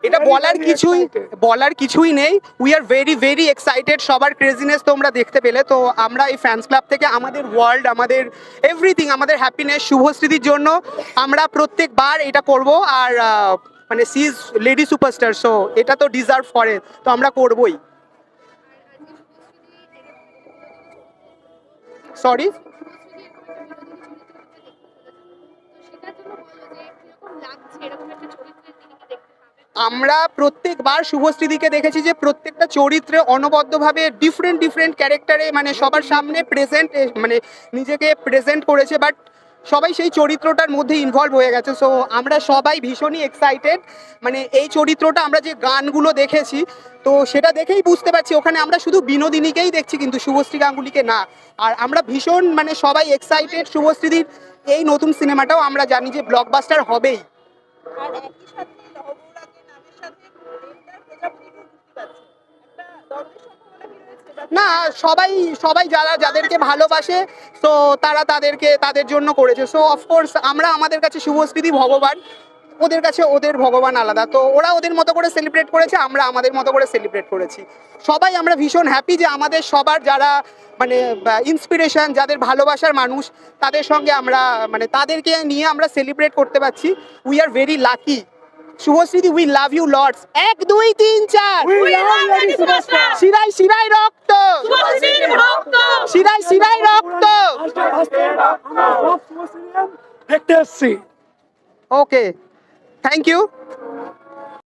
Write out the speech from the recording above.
এটা বলার কিছুই নেই। We are very very excited. সবার ক্রেজিনেস তোমরা দেখতে পেলে। তো আমরা এই ফ্যান্স ক্লাব থেকে আমাদের ওয়ার্ল্ড, আমাদের এভরিথিং, আমাদের হ্যাপিনেস, শুভশ্রীদির জন্য আমরা প্রত্যেকবার এটা করব। আর মানে she is lady superstar, so এটা তো ডিজার্ভ করে, তো আমরা করবই। সরি, আমরা প্রত্যেকবার শুভশ্রীদিকে দেখেছি যে প্রত্যেকটা চরিত্রে অনবদ্যভাবে ডিফারেন্ট ডিফারেন্ট ক্যারেক্টারে মানে সবার সামনে মানে নিজেকে প্রেজেন্ট করেছে, বাট সবাই সেই চরিত্রটার মধ্যে ইনভলভ হয়ে গেছে। সো আমরা সবাই ভীষণই এক্সাইটেড। মানে এই চরিত্রটা আমরা যে গানগুলো দেখেছি, তো সেটা দেখেই বুঝতে পারছি ওখানে আমরা শুধু বিনোদিনীকেই দেখছি, কিন্তু শুভশ্রী গাঙ্গুলিকে না। আর আমরা ভীষণ মানে সবাই এক্সাইটেড শুভশ্রীদির এই নতুন সিনেমাটাও আমরা জানি যে ব্লকবাস্টার হবেই। আর একই সাথে লহবৌরাকে নামের সাথে দেবদার প্রজাপতিকেও যুক্তি পাচ্ছে, একটা দ্বন্দ্বের সম্ভাবনা কি রয়েছে? না, সবাই সবাই যাদেরকে ভালোবাসে, তো তারা তাদের জন্য করেছে। সো অফকোর্স আমরা আমাদের কাছে শুভশ্রীদি ভগবান, ওদের কাছে ওদের ভগবান আলাদা। তো ওরা ওদের মতো করে সেলিব্রেট করেছে, আমরা আমাদের মতো করে সেলিব্রেট করেছি। সবাই আমরা ভীষণ হ্যাপি যে আমাদের সবার যারা মানে ইন্সপিরেশন, যাদের ভালোবাসার মানুষ, তাদের সঙ্গে আমরা মানে তাদেরকে নিয়ে আমরা সেলিব্রেট করতে পারছি। We are very lucky. শুভশ্রীদি, উই লাভ ইউ লটস। 1 2 3 4 শিরায় শিরায় রক্ত, শিরায় শিরায় রক্ত। দেখতে এসছি। ওকে, থ্যাংক ইউ।